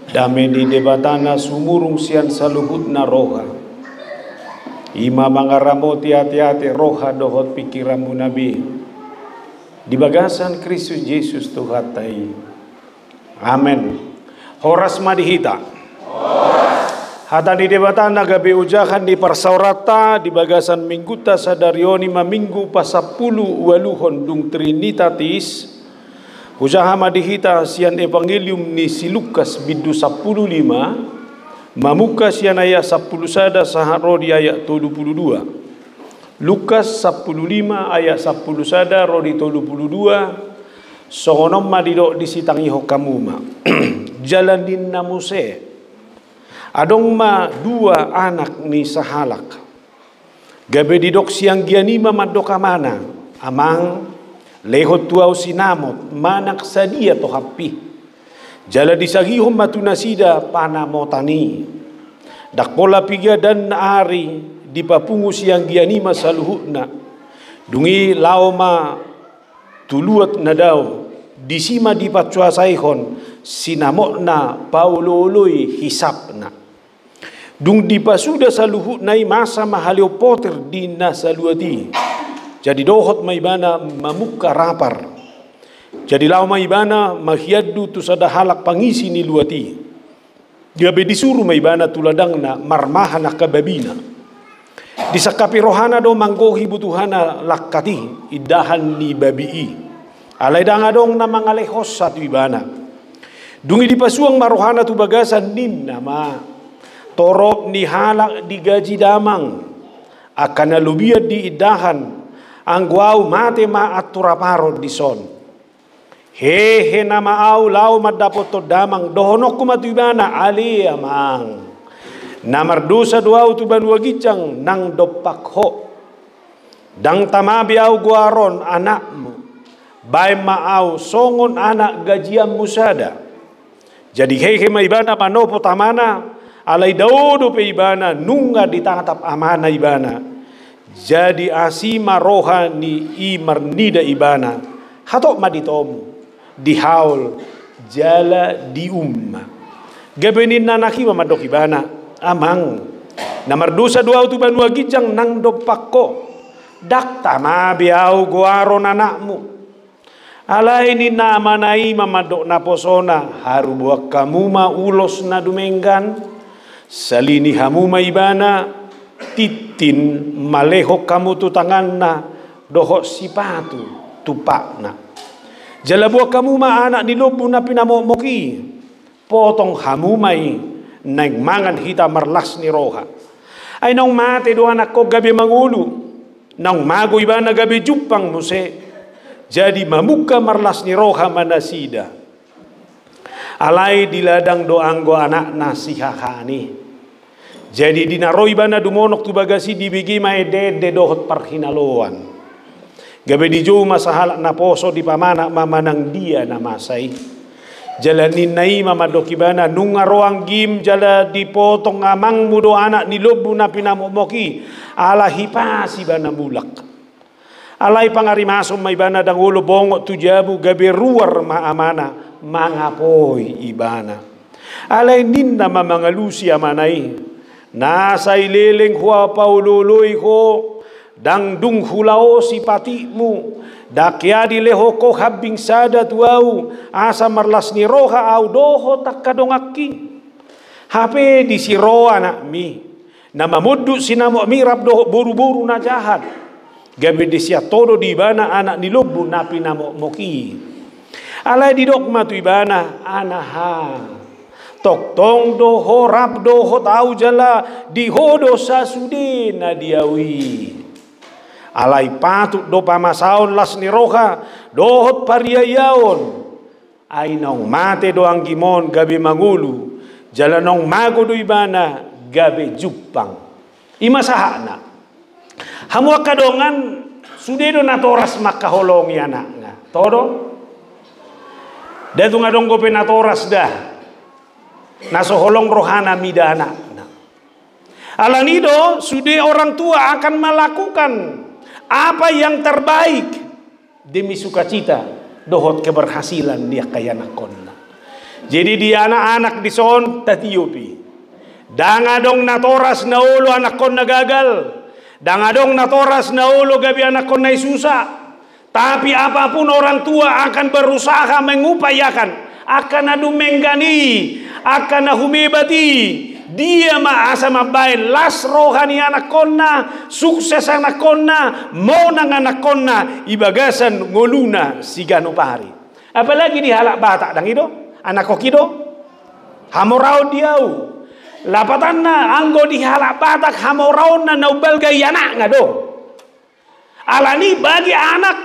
Dame di debatana sumurung sian saluhutna roha. Ima mangaramoti hati-hati roha dohot pikiranmu nabi. Di bagasan Kristus Yesus Tuhatai. Amen. Horas madihita. Hata di debatana gabe ujahan di parsaurata di bagasan mingguta sadarioni maminggu pasapulu waluhon dung trinitatis. Usaha madihita sian evangelium ni si Lukas bidu 15 mamuka sian ayat 10 sada saharo di ayat 32. Lukas 15 ayat 10 sada rodi 32 songonom madidok disitangi hokamuma. Jalan din namuse adong ma dua anak ni sahalak gabe didok siang gianima madoka mana amang lehot tuau sinamot manak sadia to hapi jala disagihom matunasida panamotani dakpola piga dan ari di papungu siang gianima saluhutna dungi laoma tuluat nadao disima di patcuasaihon sinamotna pauloloi hisapna dung di pasuda saluhutna masa mahalio poter dina saluati. Jadi dohot maibana mamuka rapar. Jadi lau maibana mahiadu tu sada halak pangisi ni luati. Dia be disuruh maibana tuladang na marmahan na kababina. Disakapi rohana do manggohi butuhana lakati idahan ni babii. Alay danga dong na mangalehos satu ibana. Dungi di pasuang marohana tu bagasan nin nama. Torop ni halak di gaji damang. Akan nalubiat di idahan. Angguau mate ma aturaparo di son. Hehe nama au lau madapoto damang dohonok kumatubana ali amang. Namar dosa duau tu banua gicang nang dopak ho. Dang tamabi au guaron anakmu. Bai ma au songon anak gajian musada. Jadi hehe ma ibana panopo tamana alai daudo pe ibana nunga ditangkap amana ibana. Jadi asima rohani imar nida ibana hatok maditomu dihaul jala di umma gabenin nanaki mamadok ibana amang namar dosa dua tu banua gijang nang dopakko dak tama biau guaron anakmu alai ni nama nai mamadok naposona haru buak kamu ma ulos na dumenggan salini hamu ma ibana titin maleho kamu tu tangan na dohok sipatu tupak na jala buah kamu ma anak di lobu na pinamomoki potong hamu mai naing mangan hita marlas ni roha ay nong mate do anak ko gabi mangulu nong mago ibana gabi jupang muse jadi mamuka marlas ni roha manasida alai di ladang do anggo anak nasihahani. Jadi dinaroi bana dumonok tu bagasi dibigi mae dede dohot parhinaloan. Gabe di jauh masahalak na poso di pamana mamanang dia na masai. Jalanin nai mamadoki bana nunga roang gim jala dipotong amang mudo anak ni lobu na pinamomoki ala hipasi bana mulak. Alai pangarimasum may bana dang ulo bongot tu jabu gabe ruar maamana mangapoi ibana. Alai ninda mamangalusi amanai. Nasa ileleng hua paulului ho dang dung hulao si patimu dakia di leho ko habing sada tuau asa marlas ni roha au doho takadongaki hape di siroa na mi na mamuddu sinamo mirab doho buru-buru na jahat gabe di sia todo di bana anak ni lobu na pinamo moki alai di dok matu ibana anaha tok tong do horap do hotau jala di hodo sasudena diawi alai patut do pamasaon las ni roha dohot pariayaon ay nong mate do anggimon gabi mangulu jala nong mago do ibana gabi jupang ima sahana hamwa kadongan sudedo natoras makaholongi anaknya todo datu ngadong gope natoras dah nasoholong rohana midana. Alanido sudah orang tua akan melakukan apa yang terbaik demi sukacita dohot keberhasilan dia kaya nakonna. Jadi dia anak-anak di son tatiopi. Dangadong natoras na ulo anak kon nagagal. Dangadong natoras na ulo gabi anak kon na susah. Tapi apapun orang tua akan berusaha mengupayakan, akan adu menggani, akan humibati. Dia asa mabain las rohani anak konna, sukses anak konna, monang anak konna, ibagasan ngoluna sigano pari. Apalagi di halak batak dang ido, anak kokido, hamorau diau. Lapatanna anggo di halak batak hamorau na naubal gay anak ngado. Alani bagi anak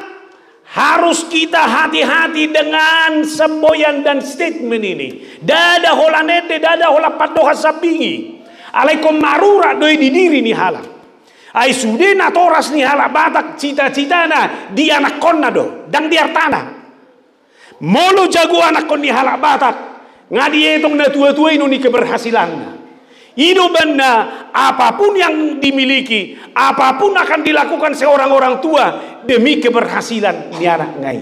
harus kita hati-hati dengan semboyan dan statement ini. Dada hola nete, dada hola padoha sabingi. Alaikum marura doi di diri ni halak. Ai sude na toras ni halak batak cita-cita na di anak konna do dan di artana. Molo jago anak kon ni halak batak ngadi etong na tua-tua ini keberhasilannya. Hidup benda apapun yang dimiliki, apapun akan dilakukan seorang orang tua demi keberhasilan ni anak ngai.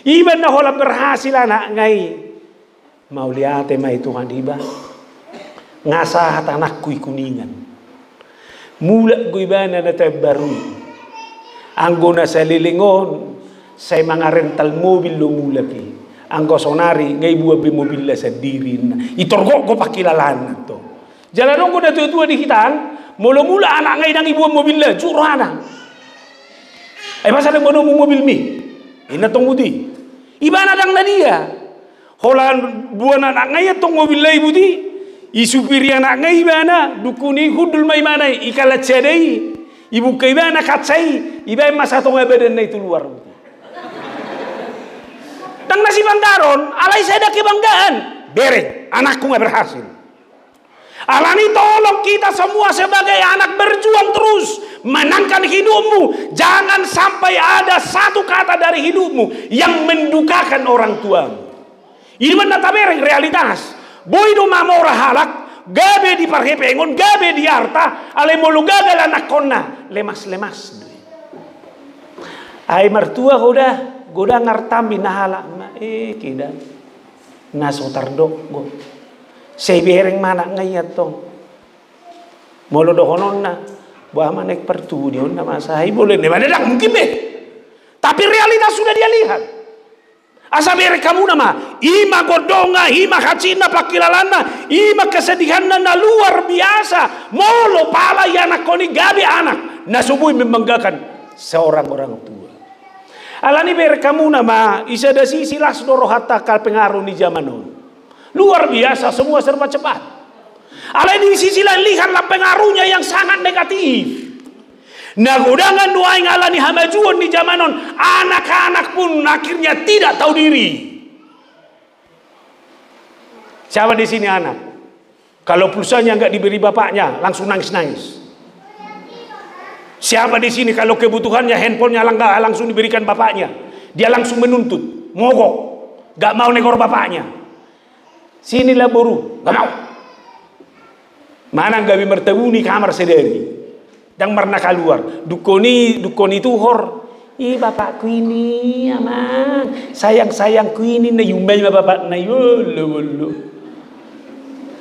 Iban na hola berhasil anak ngai. Mau lihat mai Tuhan iba. Ngasahat anakku kuningan. Mula gue bana na baru. Anggo na sa lilingon, say mga rental mobil lo mula pi. Anggo sonari ngai buah mobil la sa diri na. Itorgo ko pakilalan na to. Jalan ko na tua-tua di hitan, mula-mula anak ngay nang ibuang mobil lah, curhana. Ay masa nang bono mo mobil mi? Inatong budi. Iba na dang na dia. Holan buwan anak ngay atong mobil lah budi. Isupiri anak ngay iba na, dukuni hudul may manay, ikalat siya day. Ibu kay iba na katsay, iba yung masatong abadan na ituluar budi. Dang nasibandaron, alay saya dah kebanggaan. Bereng, anakku nggak berhasil. Alani tolong kita semua sebagai anak berjuang terus menangkan hidupmu. Jangan sampai ada satu kata dari hidupmu yang mendukakan orang tuamu. Ini benar tabereng realitas. Boy do mamora halak, gabe di parhepengon, gabe di harta, ale mulu gagal anak konna, lemas-lemas. Ay martua goda ngartambi na halak ma kida. Nasotardok go. Say bereng mana ngayat tong. Molo dohonon na. Buah manek pertudion na masahay boleh. Nemadadang mungkin be. Tapi realitas sudah dia lihat. Asa bereng kamu nama. Ima godonga, ima kacina pakilalana, ima kesedihan na luar biasa. Molo pala anak koni gabi anak. Nasubui membanggakan seorang orang tua. Alani bereng kamu nama. Isa da sisi las doro hatta kal pengaruh di zaman nun. Luar biasa, semua serba cepat. Alai di sisi lain lihatlah pengaruhnya yang sangat negatif. Nagudangan doa yang alani hamajuan di zamanon, anak-anak pun akhirnya tidak tahu diri. Siapa di sini anak? Kalau pulsanya nggak diberi bapaknya, langsung nangis-nangis. Siapa di sini kalau kebutuhannya handphonenya langsung diberikan bapaknya, dia langsung menuntut, mogok, nggak mau negor bapaknya. Sinilah buru, gak mau. Mana gabi mertebuni kamar sendiri. Dan pernah keluar. Dukoni tuhor. Ih bapakku ini, amang. Sayang-sayangku ini na yumbay bapak na yolo.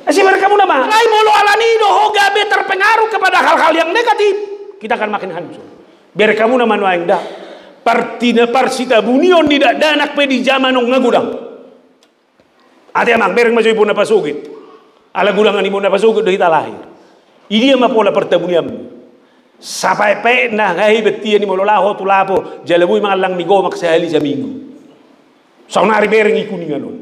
Asyik mereka muna mah. Ay molo alani doho gabi terpengaruh kepada hal-hal yang negatif. Kita akan makin hancur. Biar kamu na manuang dah. Partina parsita bunion tidak danak pe di zaman ng ngagudang. Ate amang bereng maju ibu na pasugit. Ala gulangan ibu na pasugit do hita lahir. Ini ama pola pertabuniam. Sampai pe na ngai betia ni mololaho tulapo jalabu mangalang ni gomak sehari seminggu. Saunari bereng ikuningan on.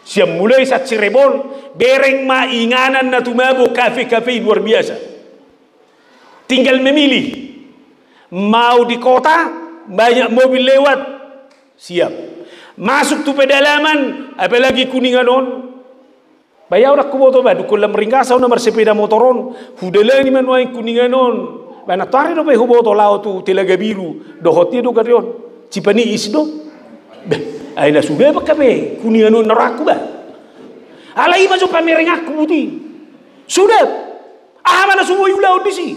Siap mulai sa Cirebon bereng mainganan na tumabo kafe-kafe luar biasa. Tinggal memilih. Mau di kota banyak mobil lewat siap. Masuk tu pedalaman, apalagi Kuningan on. Bayaw nak kumoto ba, dukulam ringkasaw na marsepeda motoron. Hudala ni manuay Kuningan on. Ba natari do ba huboto lao tu Telaga Biru, dohotnya do karyon. Cipani isdo. Ay na sudah ba kabe, Kuningan on naraku ba. Alai masuk pamereng aku buti. Sudah. Mana semua yulau di sini.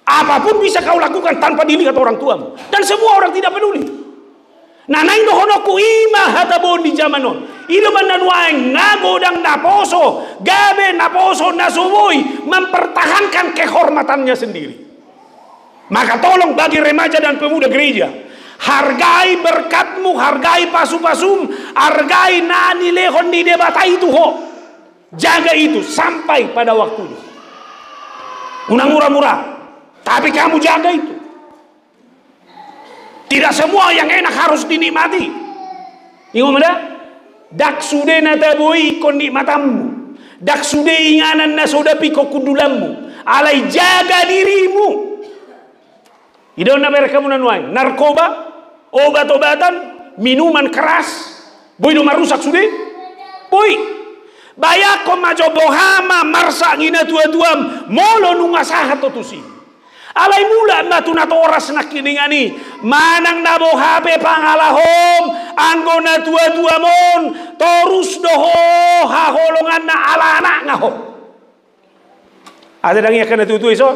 Apapun bisa kau lakukan tanpa dilihat orang tuamu. Dan semua orang tidak peduli. Nanay no hono ku ima hatabon di zaman non. Ilo man nanuaing nagodang naposo, gabe naposo nasuboy, mempertahankan kehormatannya sendiri. Maka tolong bagi remaja dan pemuda gereja, hargai berkatmu, hargai pasu-pasum, hargai nani lehon di debata itu ho. Jaga itu sampai pada waktunya. Unang murah-murah, tapi kamu jaga itu. Tidak semua yang enak harus dinikmati. Ingat mana? Dak sude na taboi kondi matamu. Dak sude inganan na sodapi kokudulammu. Alai jaga dirimu. Idon na mereka munanuai. Narkoba, obat-obatan, minuman keras. Boy do marusak sude. Boy. Bayako majo bohama marsa ngina tua-tuam. Molo nungasahat totusi. Alay mula na tunato oras na kiningani. Manang nabo hape pangalahom. Anggo na tua-tua mon. Torus doho haholongan na ala-anak nga ho. Ada dang yakan na tutu iso?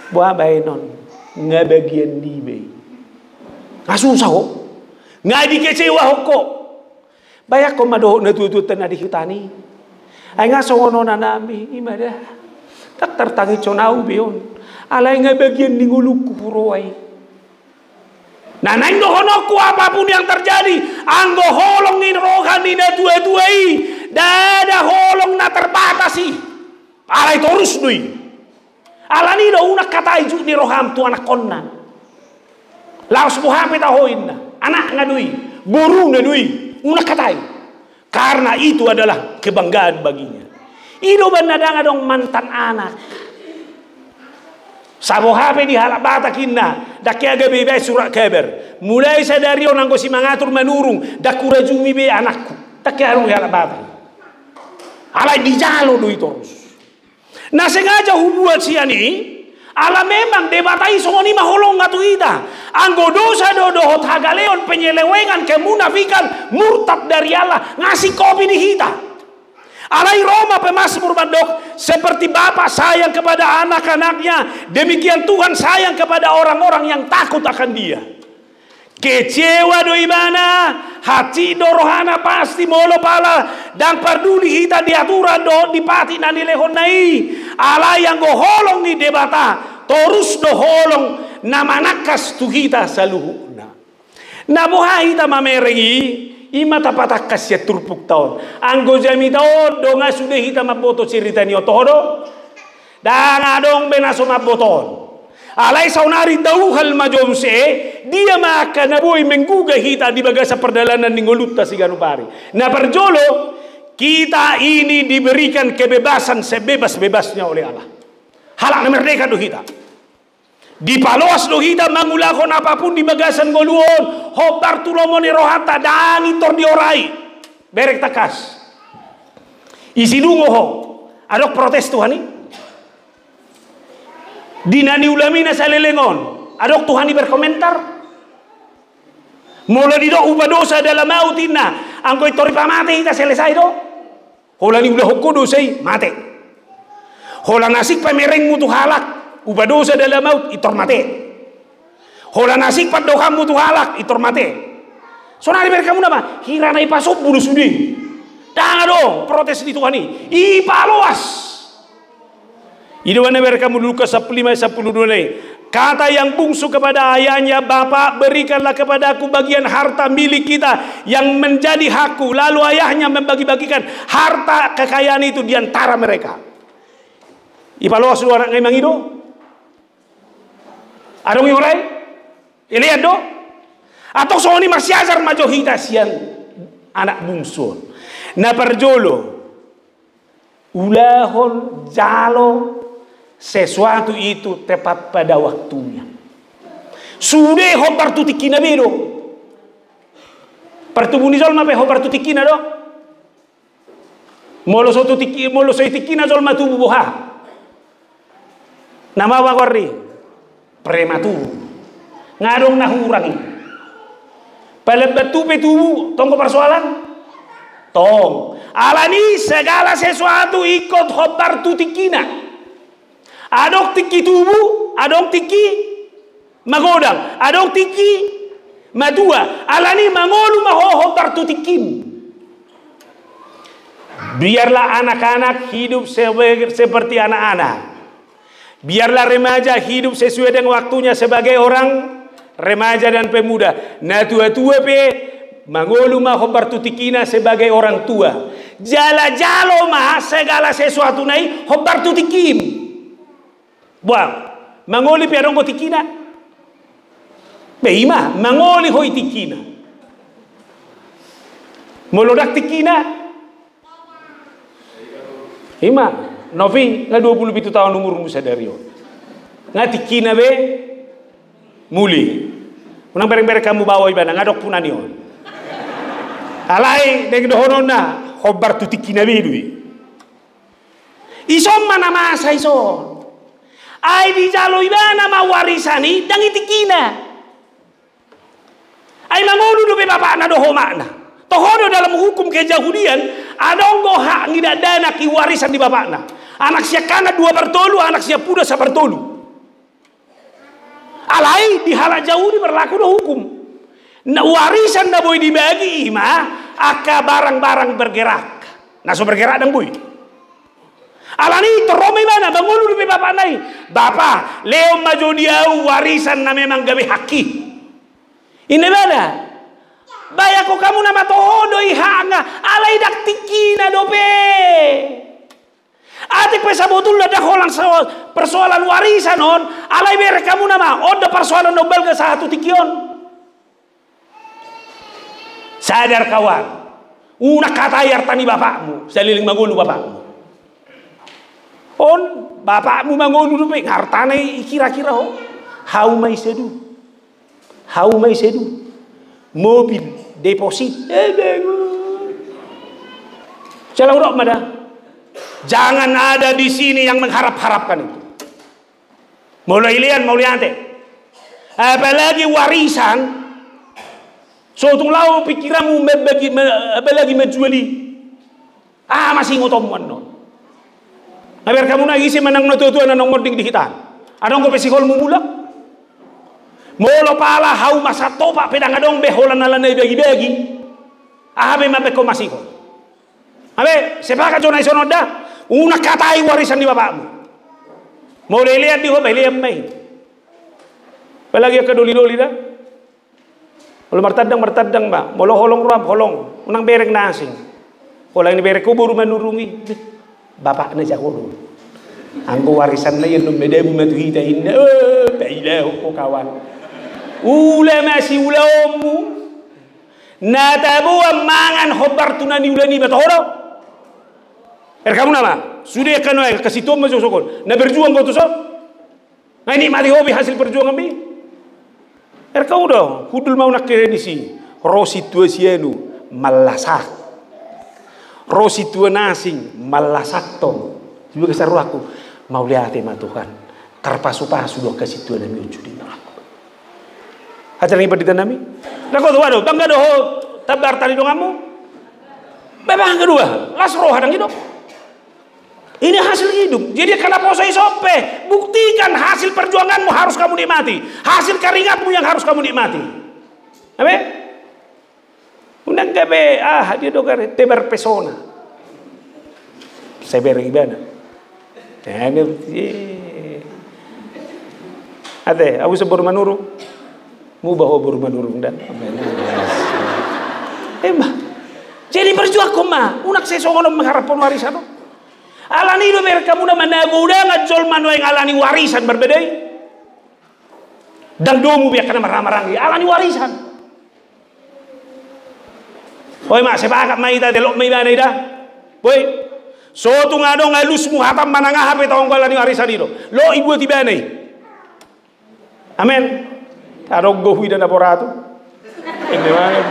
Buah bay non. Nga bagian di bay. Ngasusah ho. Nga di kecewa ho ko. Bayak ko madoho na tutu na di hitani. Ay nga songono na nami. Imada. Tak tertangi conau bion. Alay nga bagian ni nguluk kuhuruay. Nanay dohonoku apapun yang terjadi. Anggo holong ni rohani na dua-duai. Dada holong na terbatasi. Alay torus dui. Alani do unak kata iju ni roham tu anak konna. Laos buhape tahoin na. Anak nga dui. Buru na dui. Unak katai. Karena itu adalah kebanggaan baginya. Ido ba nadanga dong mantan anak. Sabo hape di halak batakin na. Daki aga bebe surat kabar. Mulai sadari orang ko si mangatur manurung. Dakura jumi be anakku. Daki arung halak batak. Alay di jalo do terus. Nah sengaja hubungan si ani. Ala memang debatai songoni maholong ngatu ita. Anggo dosa dodohot hagaleon penyelewengan kemunafikan murtad dari Allah. Ngasih kopi di hita. Alai Roma Pemasmur Bandok, seperti Bapa sayang kepada anak-anaknya, demikian Tuhan sayang kepada orang-orang yang takut akan Dia. Kecewa do imana, hati do rohana pasti molo pala, dan peduli hita diaturan do dipati nani lehon nai. Alai yang go holong ni debata, torus do holong namanakas tu hita saluhuna. Nabuha hita mamerengi. Ima tapatak kasya turpuk taon. Anggo jami taon donga sudah hita maboto cerita ni otodo. Dan adong benaso maboton. Alay saunari dauhal majomse. Dia maka naboy menggugah hita di bagasa perdalanan ni ngolutta si ganupari. Na perjolo kita ini diberikan kebebasan sebebas-bebasnya oleh Allah. Halak na merdeka do hita. Di palos do hita mangulakon apapun di bagasan goluon. Hobar tulomoni rohata dangi tor diorai. Berek takas. Isi dungo ho. Adok protes Tuhani. Dinani ulamina salelengon. Adok Tuhani berkomentar. Mula di do uba dosa dalam mautina. Angko itori pamate hita selesai do. Hola ni ulah hukudo say mate. Hola nasik pamereng mutu halak. Uba dosa dalam maut itor mate. Hola nasik pad dokamu tu halak itor mate. Sonari mereka muna ba? Hirana ipasok bulu sudi. Tanga do protes di Tuhan ini. Ipaluas. Iduan mereka mulu ke 15:12. Kata yang bungsu kepada ayahnya, Bapak berikanlah kepadaku bagian harta milik kita yang menjadi hakku. Lalu ayahnya membagi-bagikan harta kekayaan itu di antara mereka. Ipaluas lu anak ngemang itu. Adong yurai, ilihat do, atau soalnya masih azar majo hitasian anak bungsu. Na perjolo, ulahon jalo sesuatu itu tepat pada waktunya. Sudah hobar tu tikina bedo, pertubuni zol mape hobar tu tikina do, molo so tikina zol matu buha. Nama wakori. Prematuru ngadong nahurangi palebat tupe tubuh tongko persoalan tong alani segala sesuatu ikut khobar tu tikina adok tiki tubuh adok tiki magodang adok tiki Madua, alani mangolu mahoho bartutikim. Biarlah anak-anak hidup seperti anak-anak. Biarlah remaja hidup sesuai dengan waktunya sebagai orang remaja dan pemuda. Nah tua-tua pe mangolu mah hobartutikina sebagai orang tua. Jala-jalo mah segala sesuatu nai hobartutikim. Buang mangoli pe adong tikina. Beima mangoli hoi tikina. Molodak tikina. Ima, Novi, nga 27 tahun umur musa dari yo. Nga tikina be, muli. Unang bereng-bereng kamu bawa ibana, nga dok punan yon. Alay, neng dohonon na, khobar tu tikina be dui. Isom mana masa ison. Ay di jalo ibana mawarisani, dangi tikina. Ay mangulu do be bapak na doho makna. Tohono dalam hukum kejahudian ada onggo hak ngidak dana ki warisan di bapakna. Anak sia kana 2 bertolu, anak sia puda sabertolu. Alai di halak jauh di berlaku do hukum. Na warisan na boy dibagi ima aka barang-barang bergerak. Nah so bergerak dang boy. Alani terome mana bangulu di bapak nai. Bapak, leo maju diau warisan na memang gawe haki. Ini mana? Bayako kamu nama tohodo ihanga alai dak tikina dope. Atik pesa betul ada holang persoalan warisan on alai bere kamu nama oda persoalan nobel ke satu tikion. Sadar kawan, unak kata yartani bapakmu, seliling mangolu bapakmu. On bapakmu mangolu dope ngartane kira-kira ho. How may sedu? How may sedu? Mobil deposit jalan urok mada. Jangan ada di sini yang mengharap-harapkan itu. Mulai lian mau liante. Apalagi warisan. Sotung lau pikiranmu apalagi menjuali. Masih ngotomuan no. Biar kamu nagisi menang no tuan na nomor ding dihitan. Adong ko pesikol mumulak. Molo pala hau masa topa pedang adong beholan alana bagi-bagi. Abe mabe ko masiko. Abe sepaka jona isonoda una katai warisan di bapakmu. Mau lihat di ho beliam mai. Palagi ka doli-doli dah. Molo martadang ba. Molo holong ruam holong unang bereng nasing. Holang ni berek kubur manurungi. Bapak na jago. Anggo warisan na yan medebu matuhita inna. Bailah ko kawan. Ula masih ula omu natabu mangan hobar tunani ulani batohoro kamu nama sudah kan kasih tuh masuk sokol na berjuang kau tuh so nah ini mati hobi hasil perjuangan bi kau dah hudul mau nak keren isi rosi tua sienu malasak rosi tua nasing malasak tong juga kesaru aku mau lihat tema Tuhan terpasu-pasu doh kasih tua nami ujudi acara ini berditan nami. Nah kau tuh waduh, bangga doh tabar tadi dong kamu. Bebang kedua, las roh hadang hidup. Ini hasil hidup. Jadi kalau posai sope, buktikan hasil perjuanganmu harus kamu nikmati. Hasil keringatmu yang harus kamu nikmati. Abe? Undang gabe dia dokar tebar pesona. Saya beri ibana. Ate, aku sebur manuru. Mubaho bermanurung dan jadi berjuang koma unak sesongono mengharapkan warisan alani do mer kamu na managuda ngajol mano yang alani warisan berbeda dan domu biar kena marah-marah alani warisan boy mak sepakat mai ta delok mai bana ida boy so tu ngado ngalusmu hatam manangah hape taong alani warisan itu lo ibu tiba nih amen. Arog gohui dan laborato. Ini mana?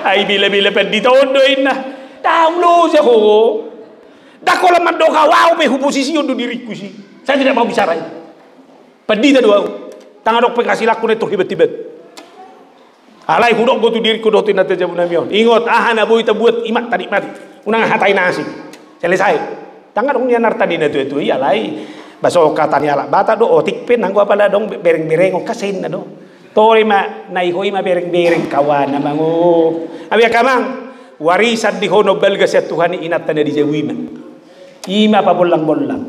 Ay bila-bila pendito ondo ina. Taulo siya ko. Dako lang man do kawaw may huposisyon do diriku si. Saya tidak mau bicara itu. Pendita do ako. Tangan dok pengasilak ko nito hibet-hibet. Alay hudok go to diriku do tinate jabu namion. Ingot na boy tabuat imat tadi mati. Unang hatay nasi. Selesai. Tangan dok niya nartadi na itu alay. Baso katanya ala bata do otik pen nanggo apa dong bereng-bereng o kasin na do. Tori ma naihoi ma bereng-bereng kawan namangu. Abi kamang warisan di hono belga sa Tuhan inat tanda di jawiman. Ima pa bolang-bolang.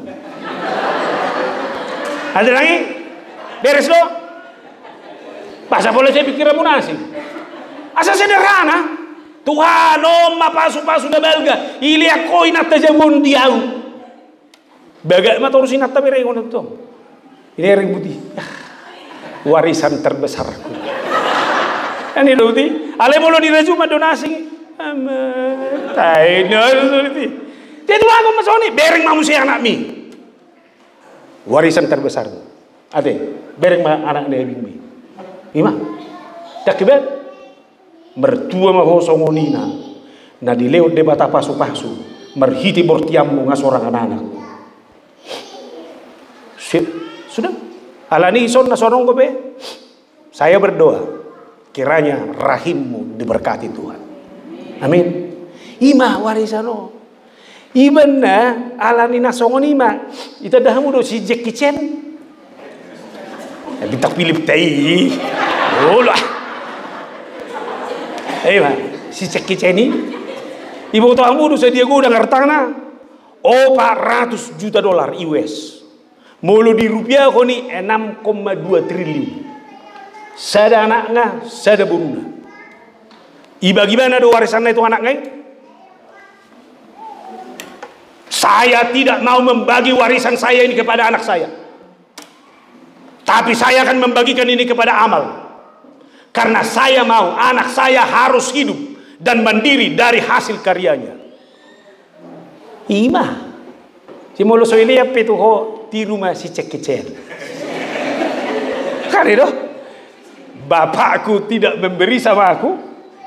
Ada lagi? Beres lo? Pasal boleh saya pikir munasi. Asal sederhana. Tuhan om mapasu-pasu na belga. Ili ako inat tanda jamun diau. Baga ma terus inat tabi rengon itu. Ini ring putih. Warisan terbesarku. Ini luti. Ale mulu diraju donasi. Tai luti. Dia tuh aku masoni bereng manusia anak mi. Warisan terbesar. Ade, bereng ma anak nebing mi. Ima. Dakibet mertua ma hosongonina. Na dileo debata pasu-pasu. Merhiti bortiamu ngasorang anak-anak. Sudah. Alani ison na sorong ko be. Saya berdoa kiranya rahimmu diberkati Tuhan. Amin. Ima warisano. Iban na alani na songon ima. Ita dahamu do si Jackie Chan. Bitak pilip tayi. Ola. Ma si Jackie Chan ni. Ibu tamu do sa dia udah ngertana. $400 juta US. Mulu di rupiah koni 6,2 triliun. Sada anaknya, sada buruna. Iba gimana do warisan itu anaknya? Saya tidak mau membagi warisan saya ini kepada anak saya. Tapi saya akan membagikan ini kepada amal. Karena saya mau anak saya harus hidup dan mandiri dari hasil karyanya. Ima. Si mulu so ini apa itu di rumah si Cekicen. Kan itu bapakku tidak memberi sama aku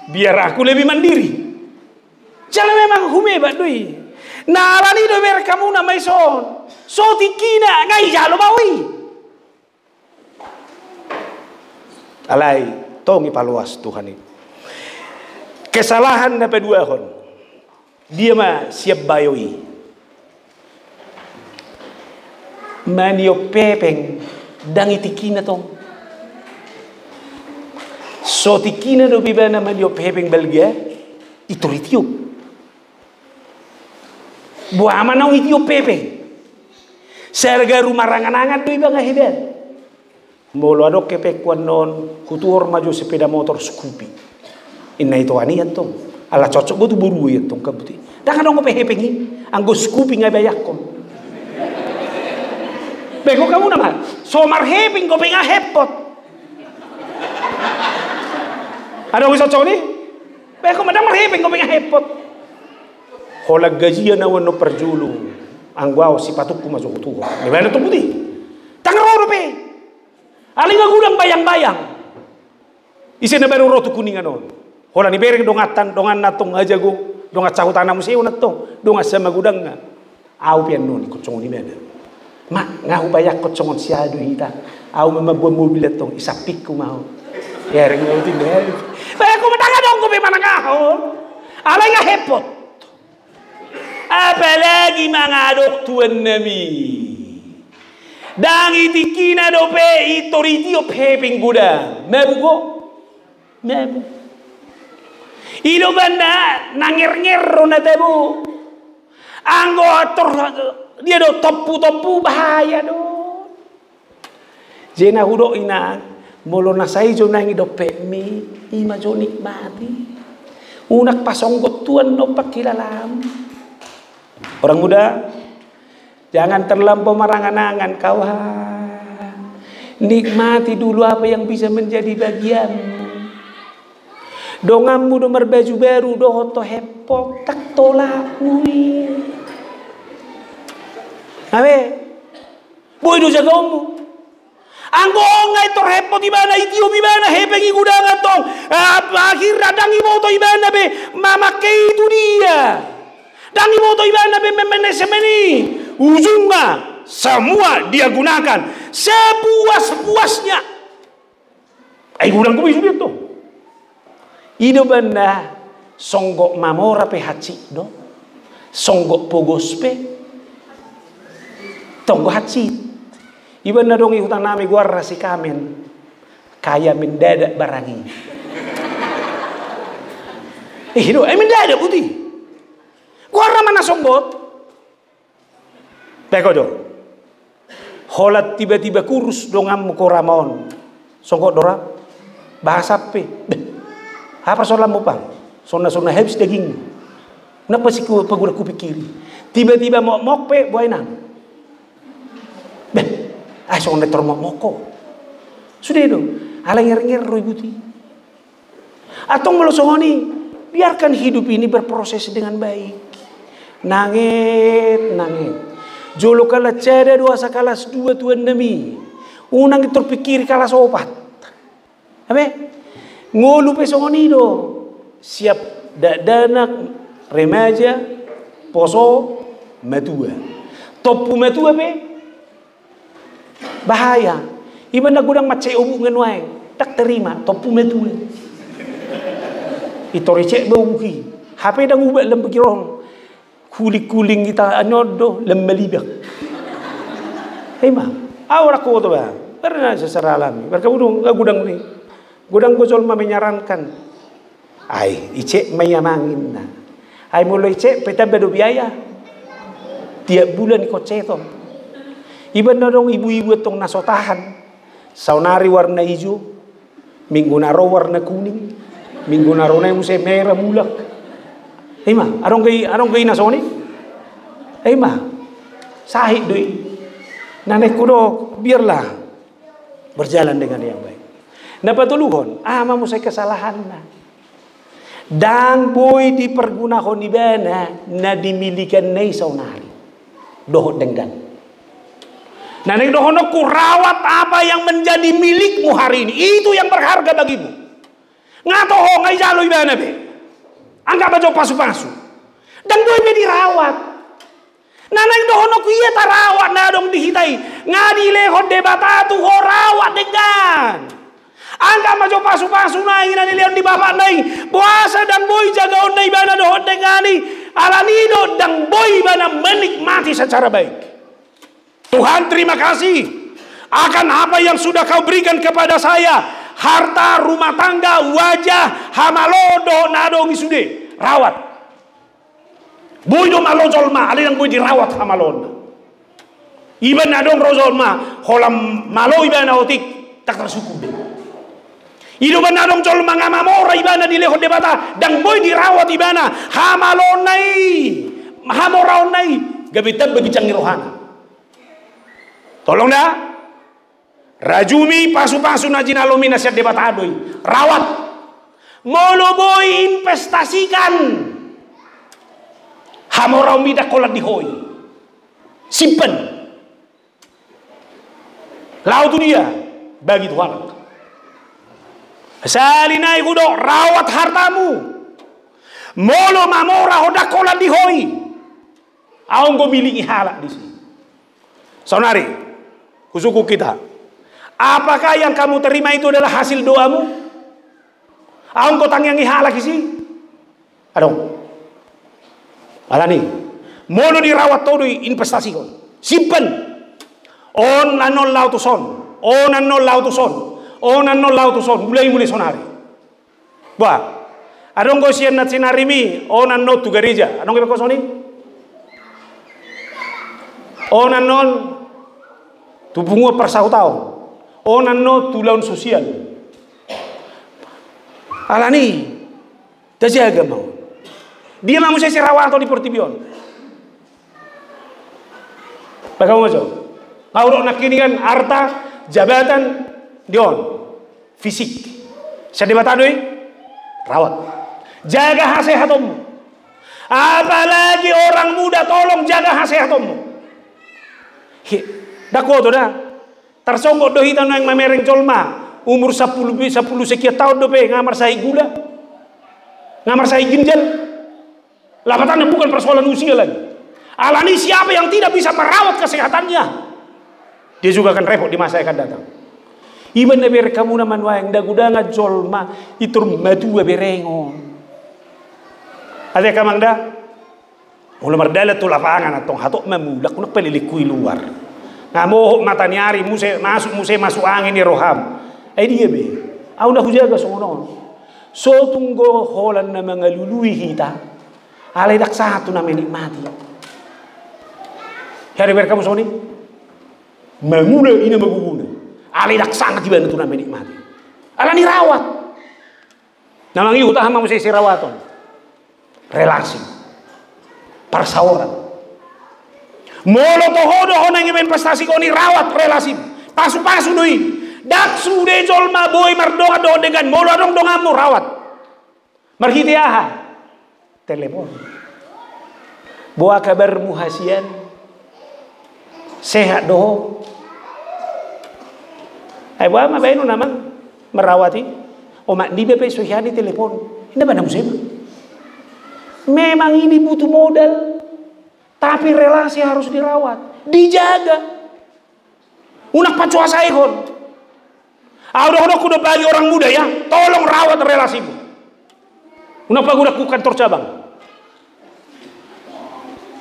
biar aku lebih mandiri. Jangan memang humebat doi. Nalani do ber kamu na may son. So tikina ngai jalo bawi. Alai tong ipaluas Tuhan itu. Kesalahan na peduahon. Dia mah siap bayoi. Manio pepeng dang itikina tong. So tikina do bibana manio pepeng belgia itu ritiup. Buah mana itu pepeng. Serga rumah rangan-rangan do ibang hebat. Molo adok kepekuan non hutur maju sepeda motor Scoopy. Inna itu anian tong. Ala cocok go tu buru ya tong kabuti. Dah kadang go pepengi anggo Scoopy ngai bayakon. Bego kamu nama, somar heping ko penga hepot. Ada bisa cowok ni? Bego madam mar heping ko penga hepot. Holag gajian na wano perjulu, angguaw si patukku masuk tuh. Di mana tu putih? Tangan pe. Aling gudang bayang-bayang. Isi na baru rotu kuning ano. Hola ni bereng dongatan dongan natong aja go, dongat cahutan na museo natong, dongat sama gudang nga. Au pian non ikut cowok ni mana? Mak ngahu bayak ko congon siado hita. Au memabuan mobil etong isapik ko mau. Ya reng ngau tindah. Bayak ko matanga dong ko be manangaho. Alay nga hepot. Apalagi mga doktuan nami. Dang itikina do pe itoritio peping gudang. Mebu ko. Mebu. Ilo banda nangir-ngir na tebu. Anggo atur dia do topu-topu bahaya do. Jena hudo ina molo nasai jo nangi do pemi ima jo nikmati. Unak pasonggot tuan no pakilalam. Orang muda jangan terlampau marangan-angan kawan. Nikmati dulu apa yang bisa menjadi bagianmu. Dongammu do merbaju baru do hoto hepok tak tolak mui. Abe, boy do jagamu. Anggo ngai tor hepot ibana itio ibana hepengi gudang atong. Akhir dadangi moto ibana be mama ke itu dia. Dangi moto ibana be memenesemeni. Ujungnya semua dia gunakan sepuas-puasnya. Gudang ko bisu dito. Ido banda songgok mamora pe haci do. Songgok pogos pe. Tonggo haci. Iban na dong ihutan nami guarra si kamen. kaya mendadak barangi. Mendadak putih. Gua mana sombot. Peko do. Holat tiba-tiba kurus dongam ko ramon. Songkok dora. Bahasa pe. Apa soal pang? Sona habis daging. Kenapa sih pagura kupikiri? Tiba-tiba mok pe buay nang. Sona termok-moko. Sudah itu. Alang-alang ruibuti. Atau melosongoni. Biarkan hidup ini berproses dengan baik. Nangit. Jolo kala ceda dua sakalas dua tuan demi. Unang terpikir kalas opat. Abe? Ngolu pesongoni do. Siap danak remaja poso matua. Topu matua be. Bahaya. Iban na gudang macay ubungan wae. Tak terima topu matua. Ito recek bauhi. HP dah ubah lem bekirong. Kuling kita anyodo lem melibak. Hema. Awak aku tu bah. Pernah secara alami. Berkabudung gudang ni. Gudang gojol menyarankan. Icek mayamangin na. Mulai icek peta bedo biaya. Tiap bulan ikut cetom. Iban na dong ibu-ibu tong nasotahan. Saunari warna hijau. Minggu naro warna kuning. Minggu narona yang musai merah mulak. Ema, arong gay nasoni. Ema, sahid doi. Nanek kudo biarlah berjalan dengan yang baik. Napatuluhon, musai kesalahan na. Dan boy dipergunakan di bana na dimilikan nay saunari. Dohot denggan. Nanek dohono kurawat apa yang menjadi milikmu hari ini. Itu yang berharga bagimu. Ngato ho ngai jalo ibana be. Anggap aja pasu-pasu. Dan boy be dirawat. Nanang dohono ku iya tarawat na dong dihitai. Ngadile ho debatatu ho rawat dengan. Anggap aja pasu-pasu na ina nilian di bapak nai. Puasa dan boy jaga on ibana dohon dengani. Alanido dan boy ibana menikmati secara baik. Tuhan terima kasih akan apa yang sudah kau berikan kepada saya. Harta, rumah tangga, wajah, hamalodo, nado ngisude, rawat. Boy do malojolma, alin ang boy dirawat hamalon. Iban nadong rozolma, holam malo iban na otik, tak tersukup. Ido ban nadong jolma ngamamora ibana dilehon debata, dang boy dirawat ibana, hamalon nai, hamoraon nai, gabitab bagicang rohana. Tolong dah. Rajumi pasu-pasu na jinalomi nasihat debat adoi. Rawat. Moloboy investasikan. Hamorau mida kolat dihoi. Simpen. Laut dia bagi Tuhan. Salinai kudo rawat hartamu. Molo mamora hodak kolat dihoi. Aong go miliki halak di sini. Saudari, kusuku kita. Apakah yang kamu terima itu adalah hasil doamu? Aung kau tangyangi halak isi? Adong. Alani. Mono dirawat todo investasi kau. Simpen. On anol lautuson. On anol lautuson. On anol lautuson. Mulai sonari. Wah. Adong kau sian nat sinarimi. On anol tu gereja. Adong kau soni. On anol tu bunga persautau. Onan no tulaun sosial. Alani, terjaga mau. Dia mau saya rawat atau di Portibion. Bagaimana macam? Kau nak kini kan harta, jabatan, dion, fisik. Saya debatadoi, rawat. Jaga kesehatamu. Apalagi orang muda, tolong jaga kesehatamu. Dako tu dah. Tersonggok dohitan yang memereng colma umur 10 sekian tahun dope ngamar saya gula, ngamar saya ginjal. Lapatan bukan persoalan usia lagi. Alani siapa yang tidak bisa merawat kesehatannya, dia juga akan repot di masa yang akan datang. Iban naber kamu naman wayang dagudanga colma itur madua berengon. Ada kamang dah. Mula merdala tu lapangan atong hatok memulak nak pelilikui luar. Ngamoh mata nyari musai masuk angin di roham. Ay dia be. Au na hujaga songonon. So tunggo holan na mga lului hita. Alay daksa tu na menikmati. Hari berkamu soni. Manguna ina maguguna. Alay daksa na tiba tu na menikmati. Alani rawat. Namangi utama mo si rawaton. Relasi. Persaoran. Molo to hodo ho nang investasi ko ni rawat relasi. Pasu-pasu doi. Daksu de jol ma boy mardonga do dengan molo dong dongamu rawat. Marhiti aha. Telepon. Bawa kabar muhasian. Sehat do. Ay bawa mabaino naman merawati. O mak di BP sosyali telepon. Ini pada musim. Memang ini butuh modal. Tapi relasi harus dirawat, dijaga. Unak pacuasa ikon. Udah kuda bagi orang muda ya, tolong rawat relasimu. Unak pagudak ku kantor cabang.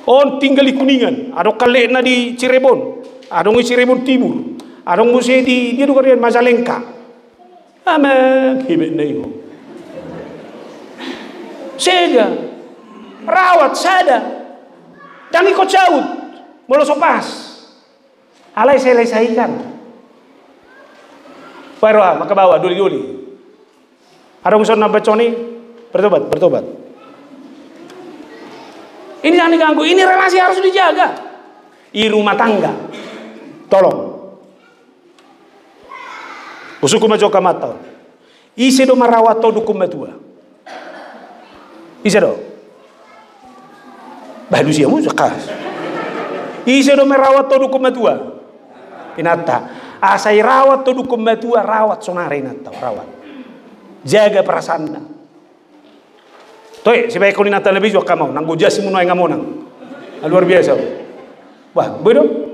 On tinggal di Kuningan, ada kalena di Cirebon, ada di Cirebon Timur, ada musim di dia juga di Majalengka. Amak hibet nayo. Sega, rawat sada. Dan ikut caut, molo sopas. Alay selesaikan. Pero maka bawa duli-duli. Ada musuh nabaconi, bertobat. Ini jangan diganggu, ini relasi harus dijaga. I rumah tangga, tolong. Usuku majoka mata. Ise do marawat to dukum matua. Ise do. Bahdu siya mo sakas. Isa do merawat to dukum matua. Pinata. Asay rawat to dukum matua rawat sonare nata rawat. Jaga perasaan na. Toy, si baik ko ni nata lebih jauh kamu. Nang gojas mo na ngamonang. Luar biasa. Wah, bedo.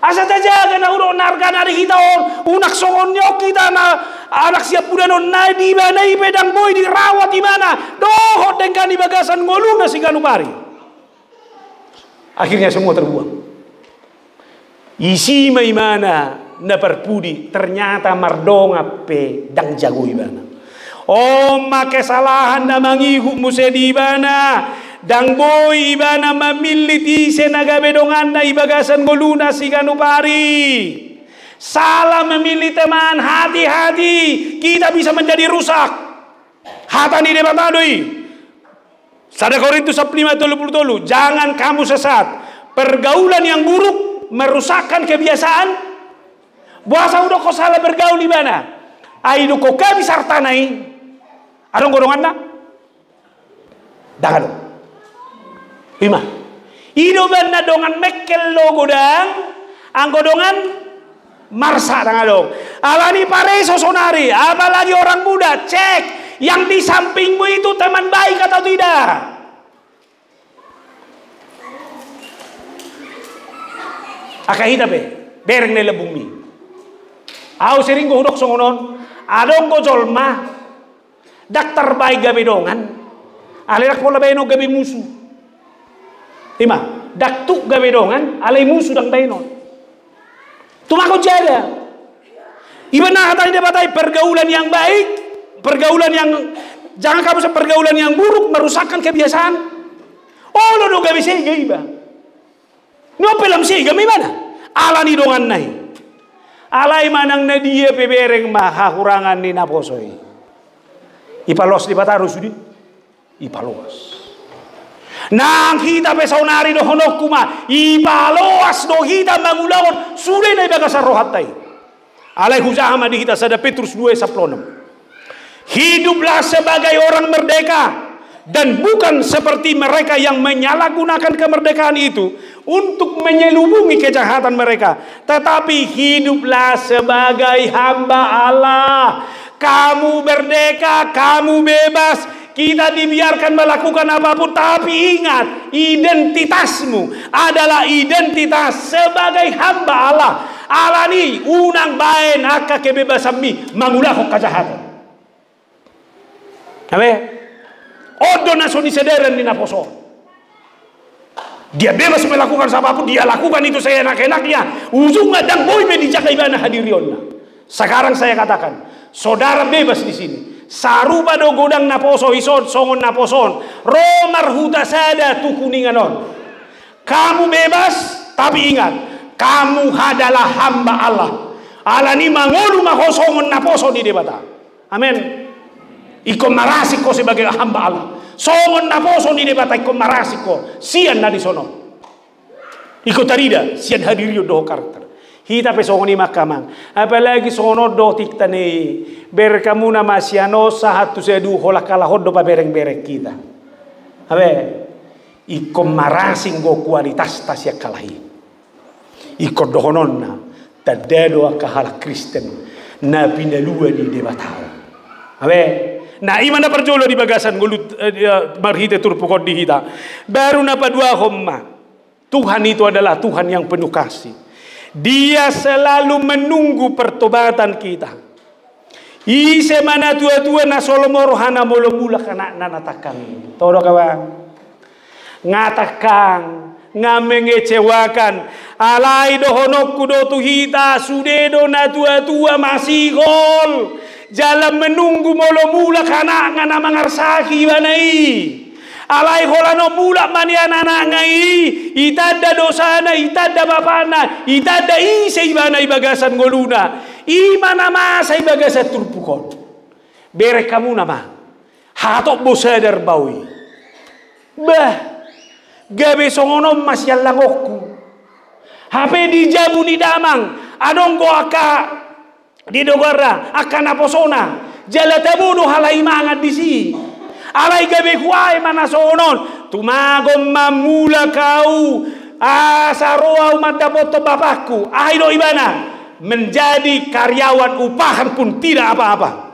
Asa jaga na uro narga na kita on. Unak songon nyok kita na anak siap udah non na di mana pedang boy dirawat di mana. Dohot dengan di bagasan ngoluna si ganupari. Akhirnya semua terbuang. Isi maimana na perpudi ternyata mardonga pe dang jago ibana. Oma kesalahan na mangihu muse di ibana. Dang boy ibana mamiliti senaga bedongan na ibagasan goluna si ganupari. Salah memilih teman, hati-hati. Kita bisa menjadi rusak. Hatani debatadoi. Sada Korintus 5:30. Jangan kamu sesat. Pergaulan yang buruk merusakkan kebiasaan. Buasa udah kau salah bergaul di mana? Aido kau kami sartanai. Adong godongan na? Dahalo. 5. Ido benar dongan mekel lo godang. Ang godongan marsa dangadong. Alani pare sosonari. Apalagi orang muda. Cek. Yang di sampingmu itu teman baik atau tidak? Akahita be, bereng nela bumi. Au sering go hudok songonon, adong go jolma, daktar baik gabe dongan, alek pola beno gabe musuh. Ima, daktuk gabe dongan, alai musuh dang beno. Tumako jaga. Ibana hatay debatai pergaulan yang baik. Pergaulan yang jangan kamu pergaulan yang buruk merusakkan kebiasaan. Oh lo gak bisa iba. No pelam sih gak mana? Alani dongan nai. Alai manang na dia pebereng maha kurangan ni naposoi. Ipalos di bataru sudi. Ipalos. Nang kita pesaunari do honok kuma. Ipalos do kita mangulawon sudah na ibagasan rohatai. Alai hujahama di kita sada Petrus 2:10. Hiduplah sebagai orang merdeka dan bukan seperti mereka yang menyalahgunakan kemerdekaan itu untuk menyelubungi kejahatan mereka, tetapi hiduplah sebagai hamba Allah. Kamu merdeka, kamu bebas, kita dibiarkan melakukan apapun, tapi ingat, identitasmu adalah identitas sebagai hamba Allah. Allah ni unang baen aka kebebasan mi mangulahok kejahatan. Abe, odo nasoni sederan di naposo. Dia bebas melakukan apapun, dia lakukan itu seenak-enaknya. Ujung adang boy me dijaga ibana hadirionna. Sekarang saya katakan, saudara bebas di sini. Sarupa do godang naposo ison songon naposon. Romar huta sada tu kuninganon. Kamu bebas, tapi ingat, kamu adalah hamba Allah. Allah ni mangolu makosongon naposo di debata. Amin. Iko marasik ko sebagai hamba Allah. Songon naposo di debata iko marasik ko. Sian na di sono. Iko tarida sian hadirio do karakter. Hita pe songon ni makamang. Apalagi sono do tiktane berkamu na masiano sahat tu sedu holakala hoddo pa bereng-bereng kita. Abe iko marasing go kualitas tasya kalahi. Iko dohononna tadado akahala Kristen na pinalua di debatao. Abe na imana perjolo di bagasan gulut marhite turpukod di hita. Baru na padua homma. Tuhan itu adalah Tuhan yang penuh kasih. Dia selalu menunggu pertobatan kita. Ise mana tua-tua na solomoro hana molomula kana nanatakan. Todo kawan. Ngatakan, ngamengecewakan. Alai dohonokku do tuhita sudedo na tua-tua masih gol. Jalan menunggu molomula kana ngana mangarsaki banai. Alai holano mula maniana ngai itada dosana itada bapana itada ise ibana ibagasan goluna imana masa ibagasan turpukon bere kamu nama hatok bosadar bawi bah gabe songonom mas yallangokku hape di jamu ni damang adonggo aka di dogara akan aposona jalatabudu halai mangat di si alai gabe kuai mana sonon tumagom mamula kau asaroa umandaboto bapakku aido ibana menjadi karyawan upahan pun tidak apa-apa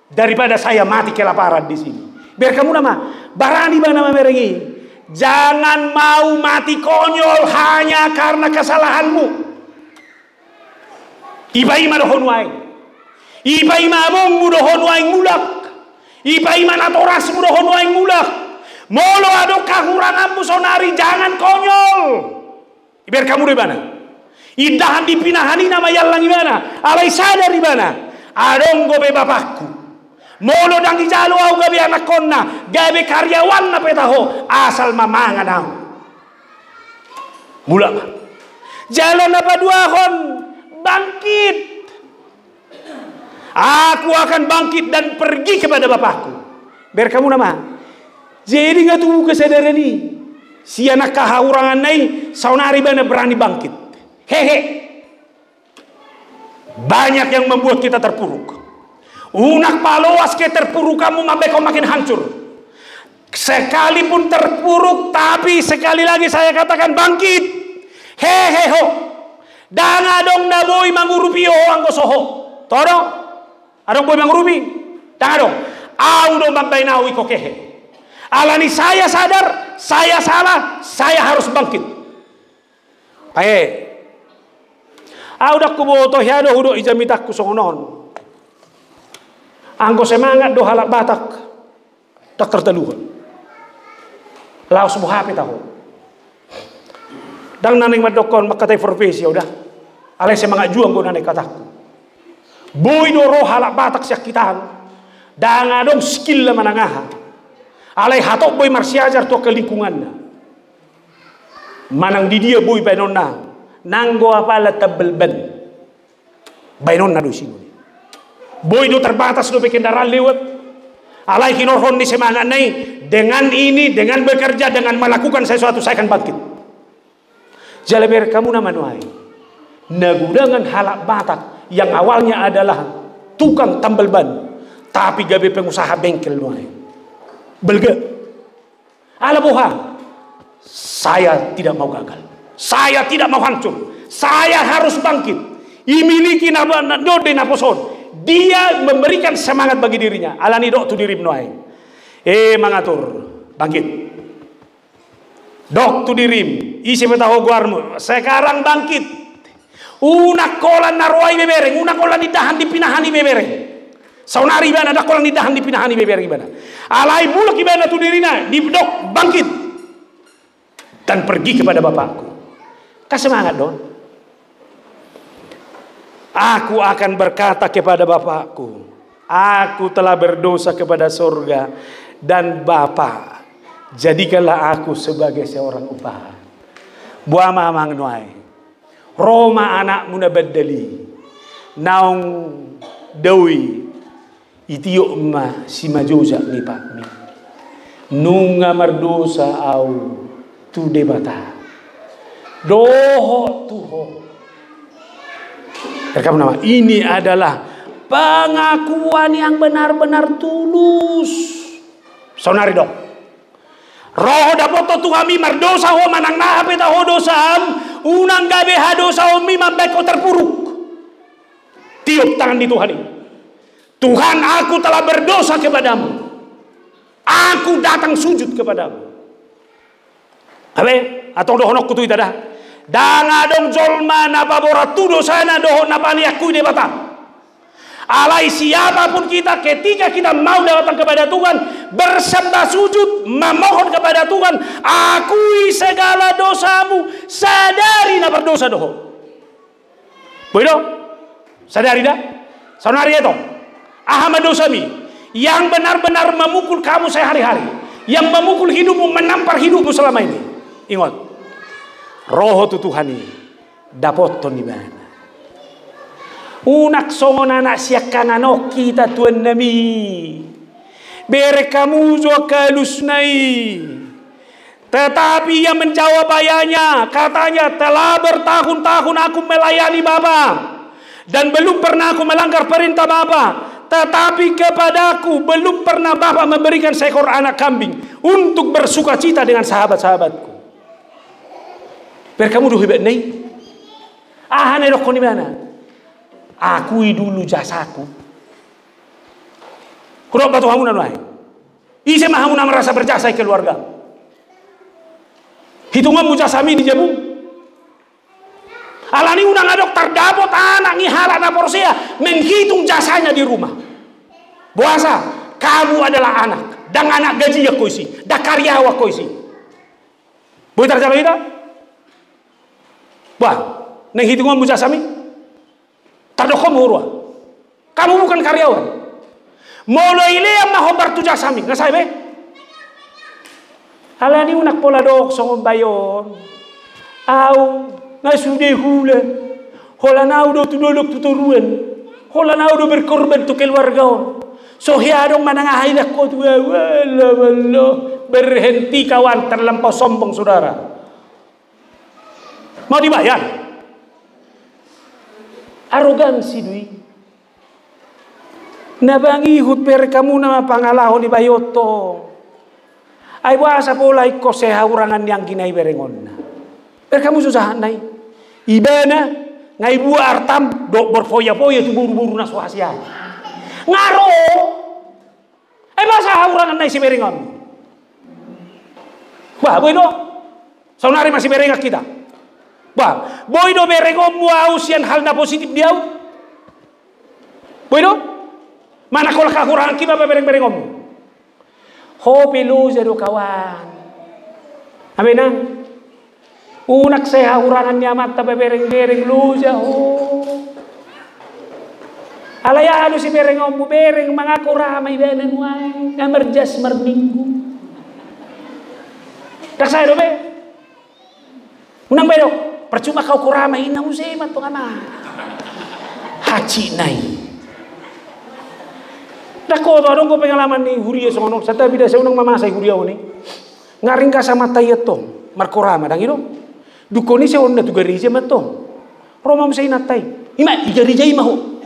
daripada saya mati kelaparan di sini. Biar kamu nama barani bana memerengi. Jangan mau mati konyol hanya karena kesalahanmu. Ibai madohon wae. Ibai mabong mudohon wae mulak. Ipai mana toras mudohon waing mulak. Molo ado kakuranganmu sonari jangan konyol. Biar kamu di mana? Indahan dipinahani nama yallang ibana. Alai sadar di mana? Adong gobe bapakku. Molo dang dijalo au gabe anak konna. Gabe karyawan na petaho asal mamangan au. Mulak. Jalan apa dua kon bangkit. Aku akan bangkit dan pergi kepada bapakku. Biar kamu nama. Jadi nggak tunggu kesadaran ini. Si anak kahaurangan nai saunari bana berani bangkit. Hehe. Banyak yang membuat kita terpuruk. Unak paloas ke terpuruk kamu mabeko makin hancur. Sekalipun terpuruk tapi sekali lagi saya katakan bangkit. Hehe ho. Danga dong daboy mangurupio anggo soho. Toro. Adong boy mangrubi, tang adong. Audo mambainawi kokehe. Alani saya sadar, saya salah, saya harus bangkit. Pae. Audak kuboto hiado hudo ijamitak kusongonon. Anggo semangat do halak batak. Tak terteluhan. Laos buhapi tahu. Dang naning madokon makatai profesi ya udah. Alai semangat juang go naning kataku. Boy do roh halak batak syakitan. Danga dong skill la manangaha. Alai hatok boy marsiajar to ke lingkunganna. Manang di dia boy bainonna. Nanggo apala tabelben. Bainonna do sino. Boy do terbatas do kendaraan lewat. Alai kinorhon ni semangat nai dengan ini dengan bekerja dengan melakukan sesuatu saya akan bangkit. Jalaber kamu nama nuai. Nagudangan halak batak yang awalnya adalah tukang tambal ban tapi gabe pengusaha bengkel nuai. Belga. Ala boha. Saya tidak mau gagal. Saya tidak mau hancur. Saya harus bangkit. Imiliki node naposon. Dia memberikan semangat bagi dirinya. Alani dok tu diri nuai. Mangatur. Bangkit. Dok tu dirim. Isi petaho guarmu. Sekarang bangkit. Unak kolan narwai bebereng, unak kolan ditahan dipinahani bebereng. Saunari bana dak kolan ditahan dipinahani bebereng bana. Alai mulak ibana tu dirina, dibdok bangkit dan pergi kepada bapakku. Kas semangat don. Aku akan berkata kepada Bapakku, aku telah berdosa kepada surga dan Bapa, jadikanlah aku sebagai seorang upahan. Buah mamang nuai, Roma anak muna bedeli, naung dawi, itiyo ma si majosa ni pakmi, nunga mardosa au tu debata, doho tuho. Rekam nama, ini adalah pengakuan yang benar-benar tulus. Sonari dok. Roh dapoto tuhami mardosa ho manang napeta ho dosam, unang gabe ha dosa ho mimam beko terpuruk. Tiup tangan di Tuhan ini. Tuhan, aku telah berdosa kepadamu. Aku datang sujud kepadamu. Abe, atau dohonok kutu itu dah. Danga dong jolma napa boratu dosana dohon napa ni aku de bata. Alai siapapun kita ketika kita mau datang kepada Tuhan, bersembah sujud, memohon kepada Tuhan, akui segala dosamu, sadari na berdosa dohon. Boido, sadari dah, sonari itu. Ahmad dosami yang benar-benar memukul kamu sehari-hari, yang memukul hidupmu, menampar hidupmu selama ini. Ingat. Roho tu Tuhan ini dapat ni mana? Unak songon anak siakan anak kita Tuhan Nabi. Bere kamu zo kalusnai. Tetapi yang menjawab ayahnya, katanya telah bertahun-tahun aku melayani Bapa dan belum pernah aku melanggar perintah Bapa. Tetapi kepadaku belum pernah Bapa memberikan seekor anak kambing untuk bersuka cita dengan sahabat-sahabatku. Biar kamu duh hebat nih. Ane dok ni mana? Akui dulu jasaku. Kurang batu hamu nanuai. Ise mahamu na merasa berjasa keluarga. Hitungan mujasami di jamu. Alani unang adok terdapot anak ngihala na porsia menghitung jasanya di rumah. Buasa, kamu adalah anak dan anak gaji ya koisi, da karyawa koisi. Boleh terjadi kita? Wah, neng hitungan mujasami terdokom urwa. Kamu bukan karyawan. Mulai yang mahobar tu jasami, nggak sabe? Alani unak pola dok songom bayon. Au ngasude hula. Hola nau do tu dolok tu turuan. Hola nau do berkorban tu keluarga. So hiadong manangahai dah ko tu wala berhenti kawan terlampau sombong saudara. Mau dibayar? Arogansi dui. Nabangi hut per kamu nama pangalahon di bayoto. Ay wasa pola iko seha urangan yang ginay berengon. Per kamu susah nai. Ibana ngai buah artam dok berfoya-foya tu buru-buru na suhasia. Ngaro. Ay masa urangan nai si berengon. Wah, boy do. Saunari masih berengak kita. Bah, boy do berengom mau sian hal na positif dia. Boy do, mana kalau kekurangan kita berengom. Hobi lu jadi kawan. Aminan, unak seha urangan nyamat tapi bereng lu jauh. Alaya anu si berengom bereng mengaku ramai benan wang ngamerjas merminggu. Tak saya do be, unang bedok. Percuma kau kuramai ina musimat to ama. Haji nai. Dako to adong ko pengalaman ni huria songono sata bida sa unang mamasay huria oni. Ngaring ka sama tayeto markorama dang ino. Dukoni sa onna tugarije mato. Roma musay natay. Ima igarije imaho.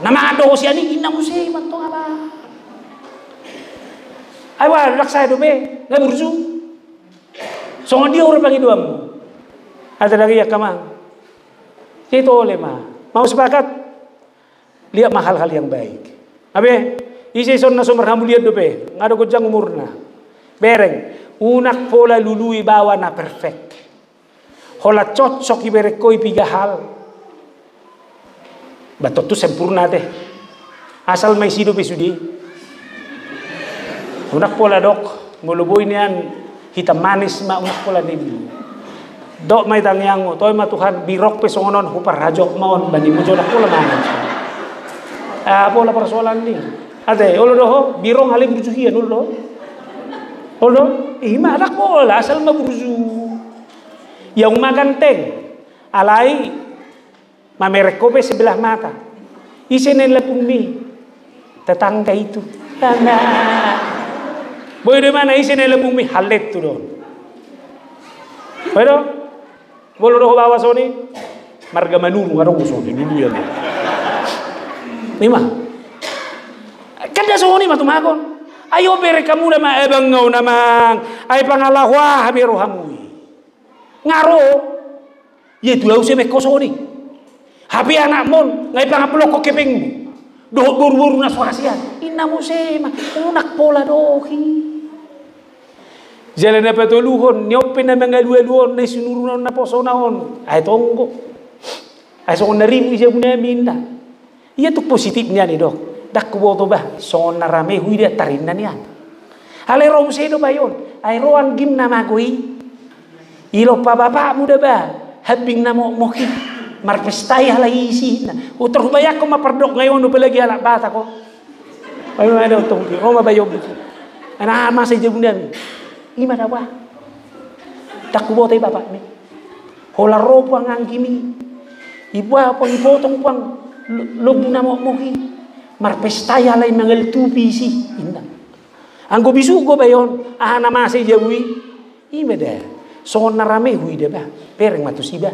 Nama ado si ani ina musimat to ama. Ay wa laksay do be, ngaburju. Songon dia urang pangiduam. Ada lagi ya kamang. Itu oleh mah. Mau sepakat? Lihat hal-hal yang baik. Abe, isi son na sumber hamu lihat dope. Ngado gojang umurna. Bereng. Unak pola lului bawa na perfect. Hola cocok ibere koi piga hal. Batot tu sempurna teh. Asal mai sido besudi. Unak pola dok. Muluboy nian hitam manis ma unak pola nibi. Dok may tangyang toy matuhan birok pesongonon hupar hajok maon bani mo jodak pula mangan. Pola persoalan ni. Ate ulo doho birong halim bujuhian ulo. Ulo ima anak pola asal maburuju. Yang maganteng alai mamerekope sebelah mata. Isenen lepung mi tetangga itu. Boy de mana isenen lepung mi halet tu don. Pero bolo doho bawa soni marga manuru ngarong soni dulu ya. Nima. Kada soni matumakon. Ayo bere kamu nama ebang ngau namang. Ay pangalahwa hamiro hamui. Ngaro. Ye tulau se meko soni. Habi anak mon ngai pangaplo ko kepeng. Doho buru-buru na swasian. Inamu se ma unak pola dohi. Jalan apa toluhon, nyope na mga lueluon na sinurunan na posonaon. Ay tonggo. Ay so narimu siya muna minda. Iya tu positifnya nih dok. Dak kuboto bah, so narame hui dia tarin na niyan. Hale rom sedo ba yon? Ay roan gim na magui. Ilo pa bapa muda ba? Habing na mo moki. Marpestay halay isi na. Utor hubayak ko mapardok ngayon no palagi halak bata ko. Ay ano tong ko mabayob. Ana ama sa jebundan. Ima dawa. Tak kuboto bapak ni. Hola ropa nganggimi. Ibu apa ipotong pang lubung na mo moki. Marpestay halay mangal tupi si. Inda. Anggo bisu go bayon. Ana masay jabui. Ima da. So narame hui de ba. Pereng matusiba.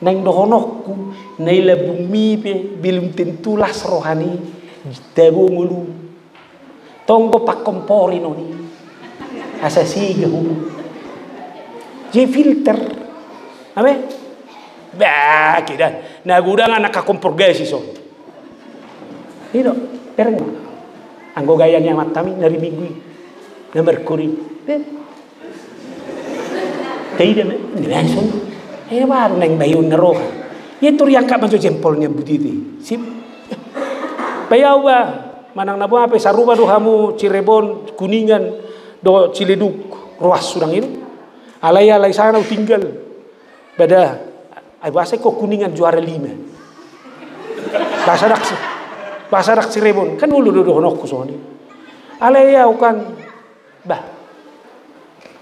Nang dohonokku naila bumi pe belum tentulas rohani dabo mulu. Tonggo pak kompori noni. Asasiga hukum. J filter. Abe? Ba kita. Nagudang anak kakompor gasi so. Ino, pereng ma. Anggo gayanya matami dari minggu. Na merkuri. Tidak me. Langsung. Baru neng bayun naroha. Itu yang kak masuk jempolnya butiti. Sip. Bayawa manang nabo apa saruba do hamu Cirebon Kuningan do Ciledug ruas surang itu. Alai sana tinggal. Bada ay bahasa kok Kuningan juara 5. Bahasa dak Cirebon kan ulu do honok ku soni. Alai kan bah.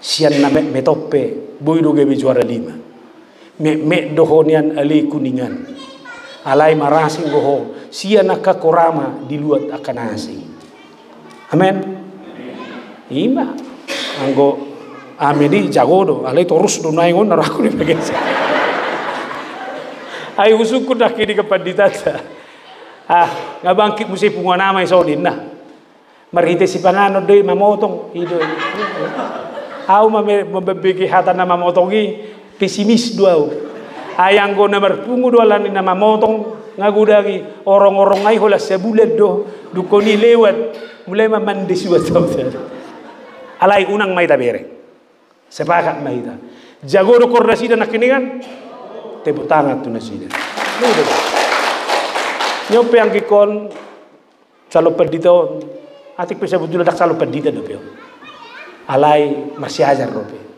Sian na metope boy do gebe juara 5. Me dohonian ali Kuningan. Alai marasing goho. Sia naka korama diluat akan nasi. Amen. Ima. Anggo amedi jagodo. Alai torus do naingon naraku ni bagesa. Ay usuku dah kini kepaditata. Ngabangkit musi punga nama isodin na. Marhite si pangano doy mamotong ido. Au mabebeki hata na mamotongi. Pesimis dua, ayang go nomor pungu dua lani nama motong ngagudagi orang-orang ngai hola sebulan do dukoni lewat mulai memandi suatu alai unang maita bere sepakat maita jago do koordinasi dan nakiningan tepuk tangan tu nasida nyope yang kikon calo perdito atik pesa betul dak calo perdita do peo alai masih ajar rope.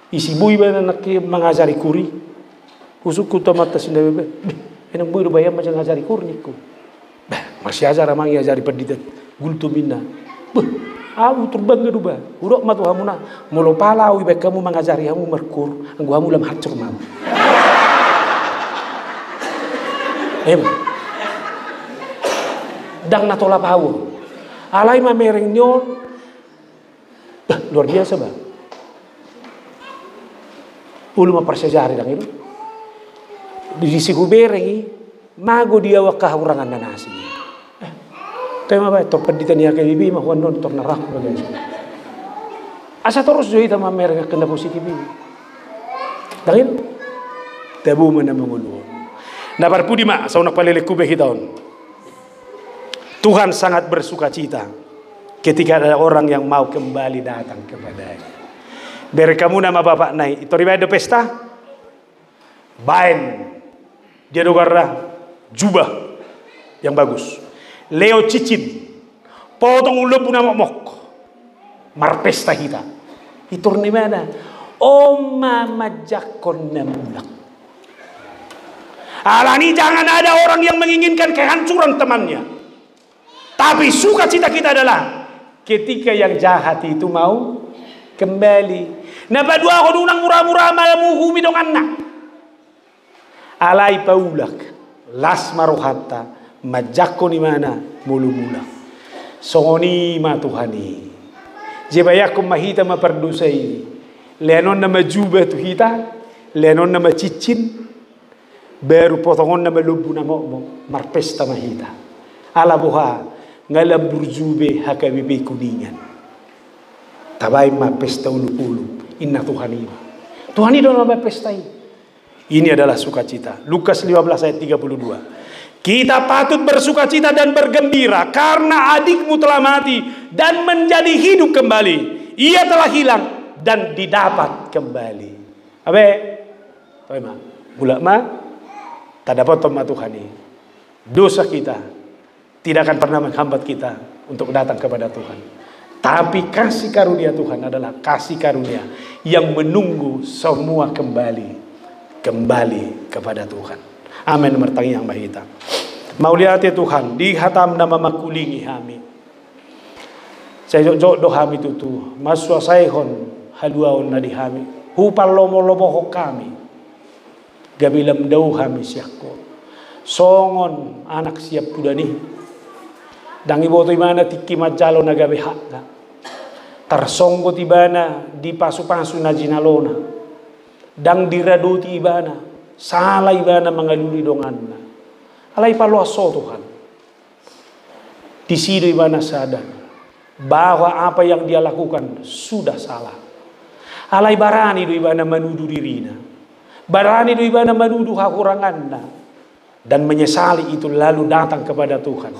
Isi bui bana nak mengajari kuri, usuk tu mata sini bebe, enam bui bayam macam ngajari kuri niku, masih ajar amang ngajari pendidikan, gultu minna, aku terbang ke duba, urok matu hamuna, mulu pala awi baik kamu mengajari kamu merkur, anggu kamu lam hacur mam, dang natola pau, alai mamereng nyon, luar biasa bang. Ulama persejari dang itu di sisi kuberengi mago dia wakah urangan nanasi tema ba to pendidikan ya kayak bibi mah non tor narak bagai asa terus jo ita mamer kena positif ini dangin tabu mana mengulu na parpudi ma saunak palele kube hitaon Tuhan sangat bersuka cita ketika ada orang yang mau kembali datang kepadanya. Beri kamu nama bapak naik. Itu riba ada pesta. Bain. Dia dogarra jubah yang bagus. Leo cicin. Potong ulo pun nama mok. Marpesta kita. Itu riba ada. Oma majakon na mulak. Alani jangan ada orang yang menginginkan kehancuran temannya. Tapi sukacita kita adalah ketika yang jahat itu mau kembali. Napadua ko dunang mura-mura malamuhumi dong anak. Alay paulak. Las maruhatta. Majakon ni mana mulu-mula. Songoni matuhani. Jebayakum mahita maperdusay. Lenon na majuba tu hita. Lenon na macicin. Baru potongon na malubu na mo marpesta mahita. Alabuha ngalam burjube hakabibe kuningan. Tabay mapesta ulu-ulu. Inna Tuhani. Tuhani doon mapestai. Ini adalah sukacita. Lukas 15 ayat 32. Kita patut bersukacita dan bergembira karena adikmu telah mati dan menjadi hidup kembali. Ia telah hilang dan didapat kembali. Abe, toy ma, gula ma, tak dapat toma Tuhani. Dosa kita tidak akan pernah menghambat kita untuk datang kepada Tuhan. Tapi kasih karunia Tuhan adalah kasih karunia yang menunggu semua kembali kepada Tuhan. Amin. Mertangi yang mahita. Mauliati Tuhan, dihatam nama makulingi kami. Saya jok dohami tutu, maswa sayhon haluaon na dihami. Hupal lomo-lomo kami. Gabilam daw kami siyako. Songon anak siap pudani. Dan iboto imana tiki majalo na gabi hakna. Tarsonggo tibana di pasu-pasu na jinalona. Dan diraduti ibana. Salah ibana mangaluli dongan na. Alay paluaso Tuhan. Di sido ibana sadar bahwa apa yang dia lakukan sudah salah. Alay barani do ibana manudu dirina. Barani do ibana manudu hakuranganna. Dan menyesali itu lalu datang kepada Tuhan.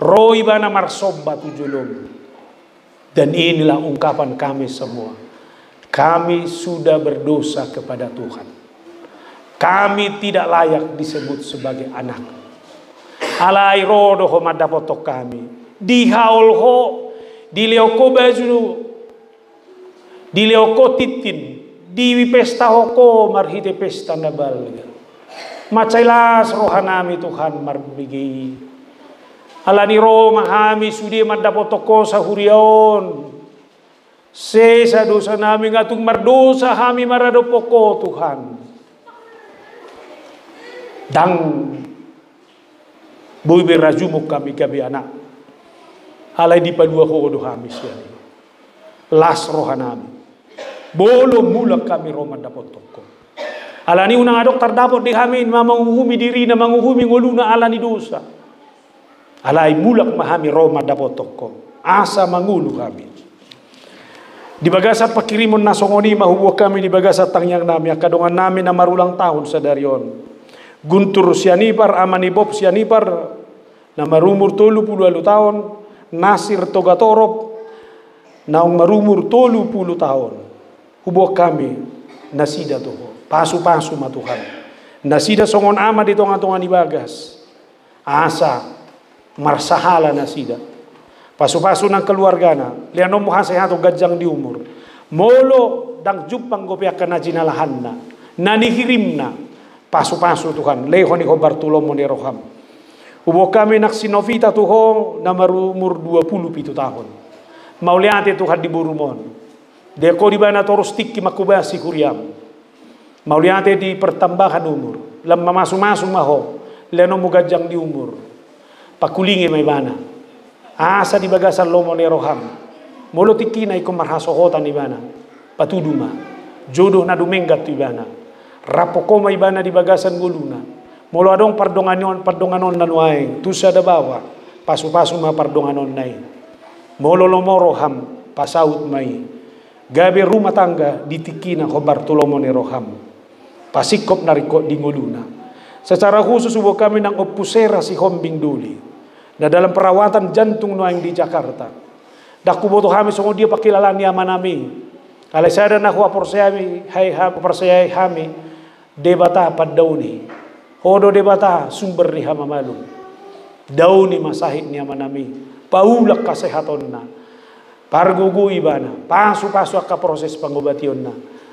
Roh ibana marsobba tujulum. Dan inilah ungkapan kami semua. Kami sudah berdosa kepada Tuhan. Kami tidak layak disebut sebagai anak. Alai rodo ho madapotok kami. Dihaul ho. Dileoko baju. Dileoko titin. Diwi pesta hoko marhite pesta nabal. Macailas rohanami Tuhan marbigi. Alani ro mahami sudi madapotoko sa huriaon. Sesa dosa nami ngatung mardosa hami maradopoko Tuhan. Dang boy berajumuk kami anak. Alay di padua ho do hami siya. Las rohanami. Bolo mulak kami Roma dapat toko. Alani unang adok tardapot di hamin mamanguhumi diri na manguhumi nguluna alani dosa. Alay mulak mahami Roma dapat toko. Asa mangulu kami. Di bagasat pakirimon na songoni mahubuh kami di bagasat tangyang nami. Akadongan namin na marulang tahun sa daryon. Guntur sianipar amanibob sianipar na marumur 30 tahun. Nasir Togatorop naong marumur 30 tahun. Hubo kami nasida to pasu-pasu matuhan nasida songon ama di tonga-tonga ibagas asa marsahala nasida pasu-pasu ng keluarga na lianom mo hasehato gajang di umur molo dang jupang gopiak na jinalahan na nanihirim na pasu-pasu Tuhan leho ni Bartolomeo ni Roham. Hubo kami naksinofita tuhong na marumur 27 tahun mauliate Tuhan di Burumon. Deko di bana toros tikki makubasi kuriam. Mauliate di pertambahan umur. Lam mamasu-masu maho. Leno mugajang di umur. Pakulingi may bana. Asa di bagasan lomo ni Roham. Molo tikki na ikom marhasohotan di bana. Patuduma. Jodoh na dumenggat di bana. Rapoko may bana di bagasan guluna. Molo adong pardonganon nanuay. Tusa da bawa. Pasu-pasu ma pardonganon nay. Molo lomo Roham. Pasaut may. Gabi rumah tangga ditikina ko Bartolomeo ni Roham. Pasikop na riko di nguluna. Secara khusus subuh kami ng opusera si Hombing Duli. Na dalam perawatan jantung noang di Jakarta. Dakuboto kami songo dia pakilalan ni ama nami. Alisada na ko aporsayami hay hami debata pad dauni. Hodo debata sumber ni hamamalum. Dauni masahit ni ama nami. Paulak kasehaton na. Pargugu ibana, pasu-pasu ka proses pangobation na.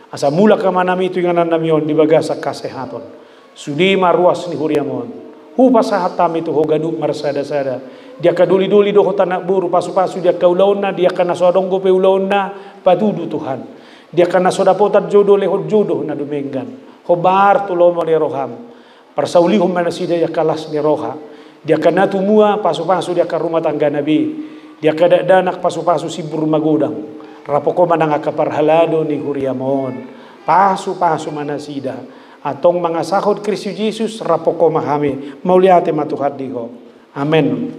Asa mula ka manami itu nganan namion di bagasa kesehatan. Sudi maruas ni huriamon. Hupa sahat tami tu hogadu marsada-sada. Dia kaduli-duli doho tanak buru pasu-pasu dia kaulauna dia kana sodonggo pe ulauna padudu Tuhan. Dia kana sodapotat jodoh lehot jodoh na dumenggan. Hobar tulomo ni roham. Parsaulihum manasida ya kalas ni roha. Dia kana tumua pasu-pasu dia ka rumah tangga Nabi. Dia kada danak pasu-pasu sibur magodang. Rapoko manang kaparhalado ni huriamon. Pasu-pasu manasida. Atong mga sahod Kristus Jesus rapoko mahami. Mauliate matuhad diho. Amen.